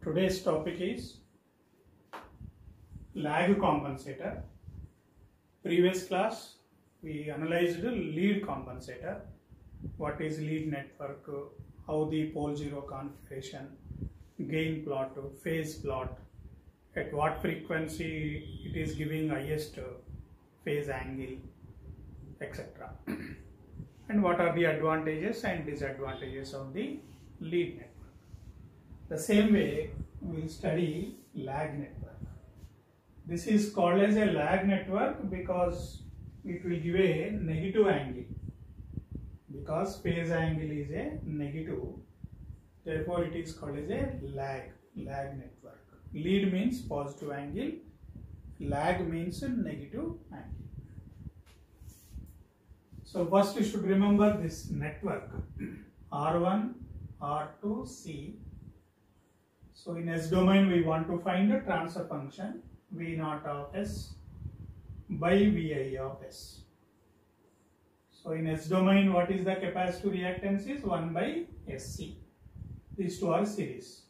Today's topic is lag compensator. Previous class we analyzed lead compensator. What is lead network, how the pole zero configuration, gain plot, phase plot, at what frequency it is giving highest phase angle, etc. And what are the advantages and disadvantages of the lead network. The same way we will study lag network. This is called as a lag network because it will give a negative angle. Because phase angle is a negative, therefore it is called as a lag network. Lead means positive angle, lag means negative angle. So first you should remember this network R1, R2, C. So in S domain we want to find a transfer function V naught of S by Vi of S. So in S domain what is the capacitive reactance is 1 by Sc. These two are series.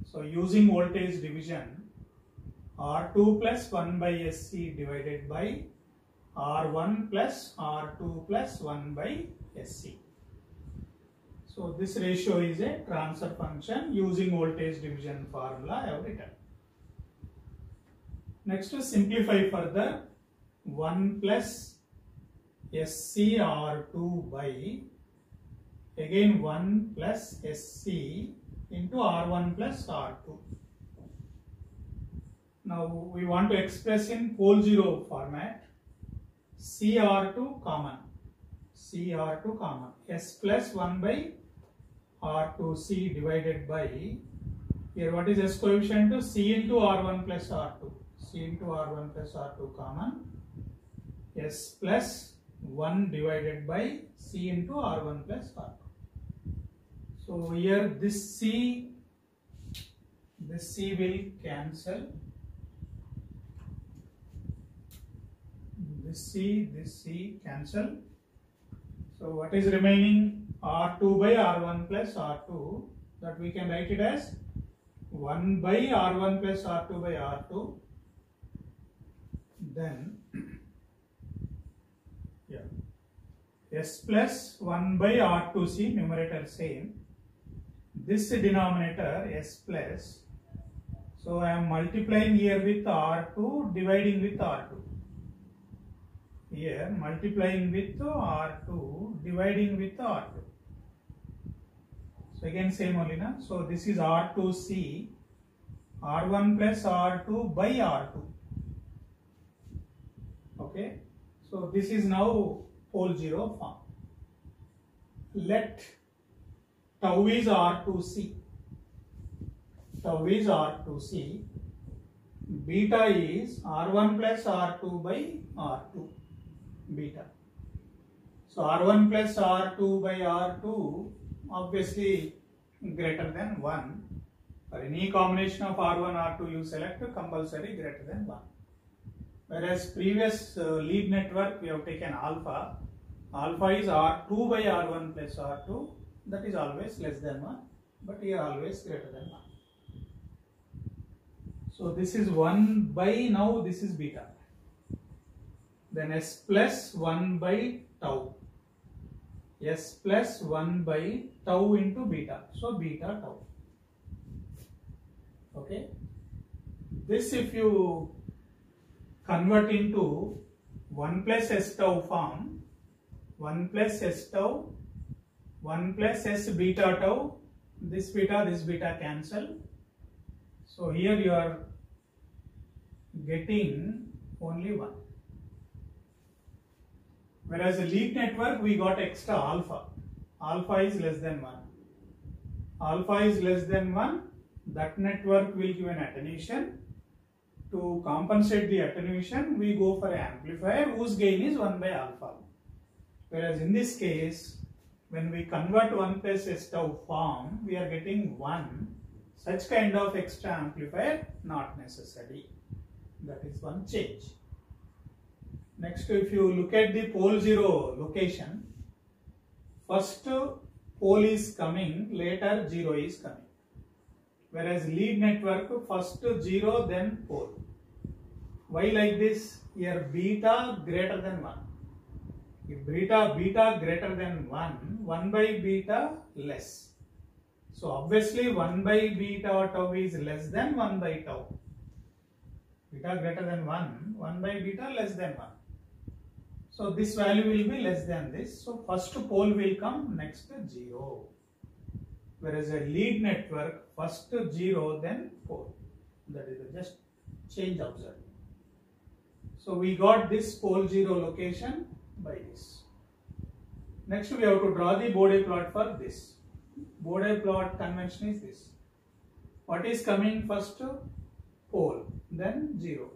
So using voltage division, R2 plus 1 by Sc divided by R1 plus R2 plus 1 by Sc. So this ratio is a transfer function using voltage division formula I have written. Next to simplify further, 1 plus Sc R2 by again 1 plus Sc into R1 plus R2. Now we want to express in pole zero format. CR2 common, CR2 common, S plus 1 by R2C divided by, here what is S coefficient? C into R1 plus R2, C into R1 plus R2 common, S plus 1 divided by C into R1 plus R2. So here this C will cancel. This C cancel. So what is remaining? R2 by R1 plus R2, that we can write it as 1 by R1 plus R2 by R2. Then S plus 1 by R2C, numerator same. This denominator S plus. So I am multiplying here with R2, dividing with R2. Here multiplying with R2, dividing with R2. So again same only na. So this is R2C, R1 plus R2 by R2. Okay. So this is now pole zero form. Let tau is R2C. Tau is R2C. Beta is R1 plus R2 by R2. Beta. So R1 plus R2 by R2 obviously greater than 1. For any combination of R1, R2 you select compulsory greater than 1. Whereas previous lead network we have taken alpha. Alpha is R2 by R1 plus R2, that is always less than 1, but here always greater than 1. So this is 1 by, now this is beta. Then S plus 1 by tau. S plus 1 by tau into beta. So beta tau. Okay. This if you convert into 1 plus S tau form, 1 plus S tau, 1 plus S beta tau, this beta cancel. So here you are getting only 1. Whereas the lead network we got extra alpha. Alpha is less than 1. Alpha is less than 1. That network will give an attenuation. To compensate the attenuation, we go for an amplifier whose gain is 1 by alpha. Whereas in this case, when we convert 1 plus S tau form, we are getting 1. Such kind of extra amplifier not necessary. That is one change. Next, if you look at the pole zero location, first pole is coming, later 0 is coming. Whereas lead network, first 0, then pole. Why like this? Here beta greater than 1. If beta greater than 1, 1 by beta less. So obviously 1 by beta tau is less than 1 by tau. Beta greater than 1, 1 by beta less than 1. So this value will be less than this. So first pole will come, next 0. Whereas a lead network, first 0, then pole. That is just change observed. So we got this pole 0 location by this. Next we have to draw the Bode plot for this. Bode plot convention is this. What is coming first? Pole, then 0.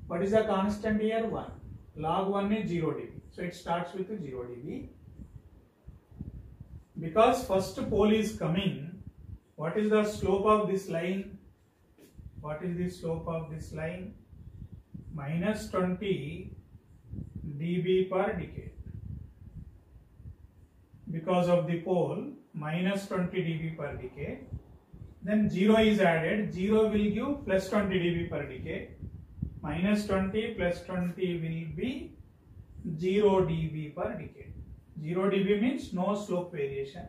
What is the constant here? 1. Log 1 is 0 dB. So it starts with 0 dB. Because first pole is coming, what is the slope of this line? What is the slope of this line? Minus 20 dB per decade. Because of the pole, minus 20 dB per decade. Then 0 is added. 0 will give plus 20 dB per decade. Minus 20 plus 20 will be 0 dB per decade. 0 dB means no slope variation.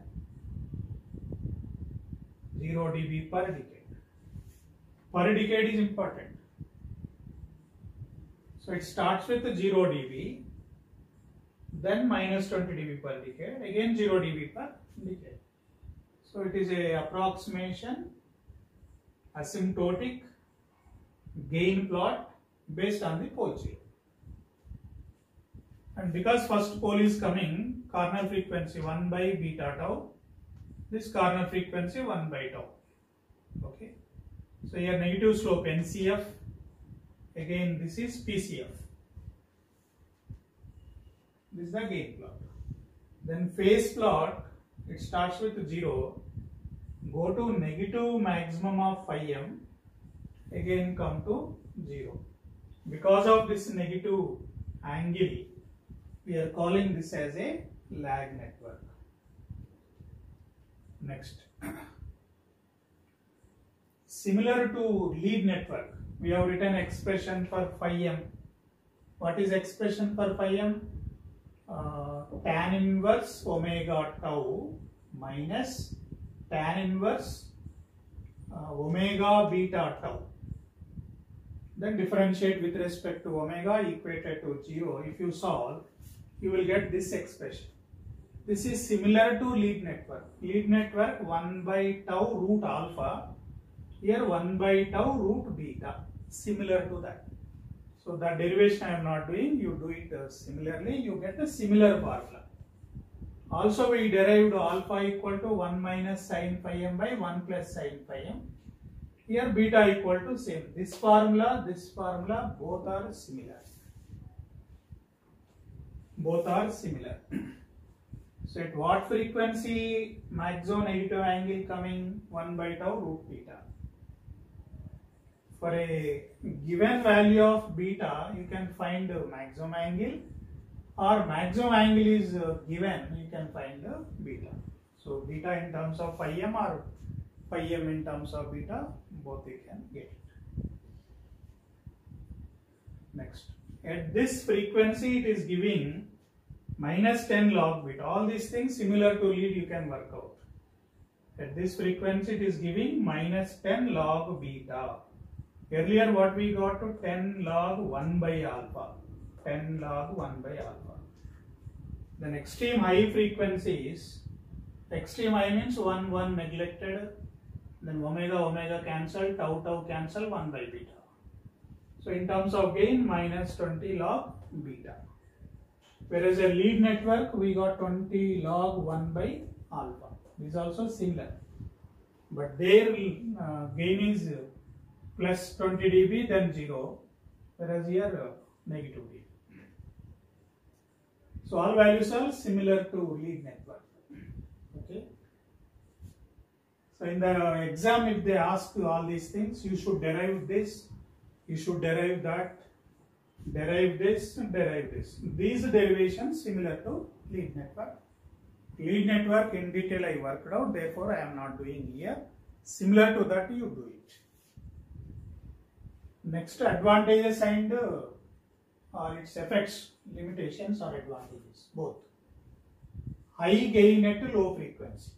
0 dB per decade. Per decade is important. So it starts with 0 dB, then minus 20 dB per decade, again 0 dB per decade. So it is a approximation, asymptotic gain plot based on the pole 0. And because first pole is coming, corner frequency 1 by beta tau, this corner frequency 1 by tau. Okay. So here negative slope NCF, again this is PCF. This is the gain plot. Then phase plot, it starts with 0, go to negative maximum of phi m, again come to 0. Because of this negative angle, we are calling this as a lag network. Next. Similar to lead network, we have written expression for phi m. What is expression for phi m? Tan inverse omega tau minus tan inverse omega beta tau. Then differentiate with respect to omega equated to 0. If you solve, you will get this expression. This is similar to lead network. Lead network 1 by tau root alpha. Here 1 by tau root beta. Similar to that. So the derivation I am not doing. You do it similarly. You get a similar formula. Also we derived alpha equal to 1 minus sin phi m by 1 plus sin phi m. Here beta equal to same. This formula, both are similar. Both are similar. So at what frequency maximum negative angle coming? 1 by tau root beta. For a given value of beta, you can find the maximum angle, or maximum angle is given, you can find the beta. So beta in terms of phi m or phi m in terms of beta, both you can get it. Next, at this frequency it is giving minus 10 log beta. All these things similar to lead you can work out. At this frequency it is giving minus 10 log beta. Earlier what we got to 10 log 1 by alpha. 10 log 1 by alpha. Then extreme high frequencies, extreme high means 1 1 neglected, then omega cancel, tau cancel, 1 by beta. So in terms of gain, minus 20 log beta. Whereas a lead network, we got 20 log 1 by alpha. This is also similar. But their gain is plus 20 dB, then 0. Whereas here negative dB. So all values are similar to lead network. Okay. So in the exam, if they ask you all these things, you should derive this, you should derive that, derive this, and derive this. These derivations similar to lead network. Lead network in detail I worked out, therefore I am not doing here. Similar to that you do it. Next, advantages and or its effects, limitations or advantages, both. High gain at low frequency.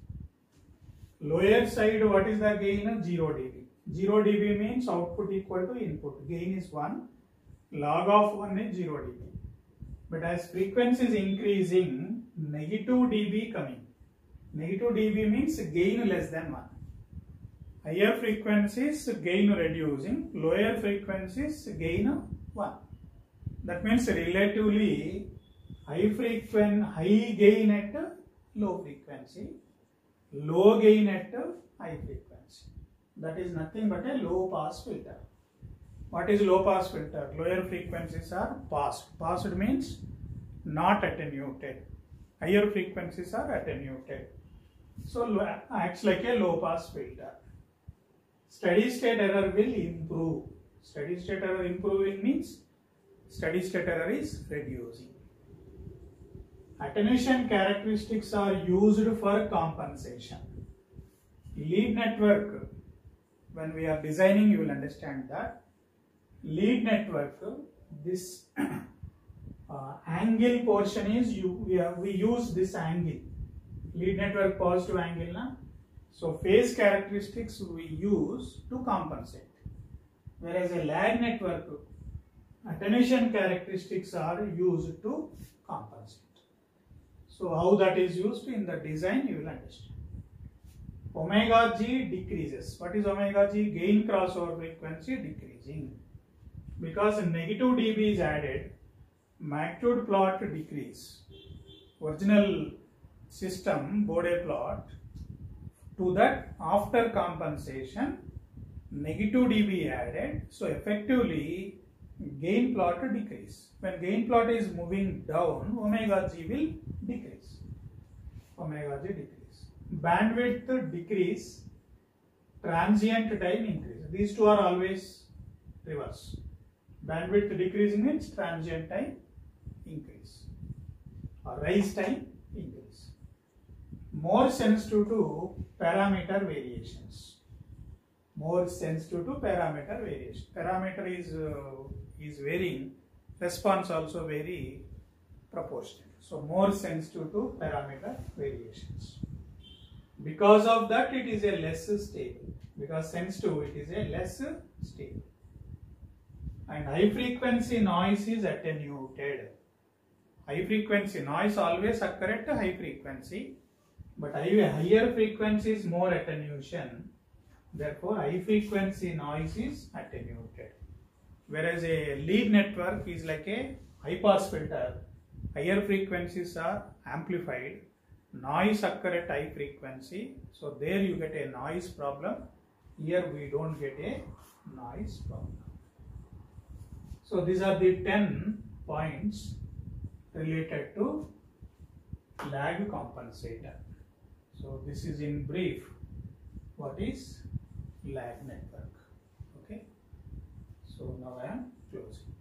Lower side, what is the gain? 0 dB. 0 dB means output equal to input. Gain is 1. Log of 1 is 0 dB. But as frequency is increasing, negative dB coming. Negative dB means gain less than 1. Higher frequencies, gain reducing. Lower frequencies, gain 1. That means relatively high gain at low frequency, low gain at high frequency. That is nothing but a low pass filter. What is low pass filter? Lower frequencies are passed. Passed means not attenuated. Higher frequencies are attenuated. So acts like a low pass filter. Steady state error will improve. Steady state error improving means steady state error is reducing. Attenuation characteristics are used for compensation. Lead network, when we are designing, you will understand that. Lead network, this angle portion is, we use this angle. Lead network positive angle. Na? So phase characteristics we use to compensate. Whereas a lag network, attenuation characteristics are used to compensate. So how that is used in the design you will understand. Omega G decreases. What is omega G? Gain crossover frequency decreasing. Because negative dB is added, magnitude plot decrease. Original system Bode plot, to that after compensation negative dB added, so effectively gain plot decrease. When gain plot is moving down, omega G will decrease. Omega G decrease. Bandwidth decrease, transient time increase. These two are always reverse. Bandwidth decreasing means transient time increase or rise time increase. More sensitive to parameter variations. More sensitive to parameter variation. Parameter is varying, response also vary proportionate. So more sensitive to parameter variations. Because of that it is a less stable. Because sensitive it is a less stable. And high frequency noise is attenuated. High frequency noise always occur at high frequency, but higher frequency is more attenuation. Therefore, high frequency noise is attenuated. Whereas a lead network is like a high pass filter. Higher frequencies are amplified. Noise occur at high frequency. So there you get a noise problem. Here we don't get a noise problem. So these are the 10 points related to lag compensator. So this is in brief what is lag network. Okay. So now I am closing.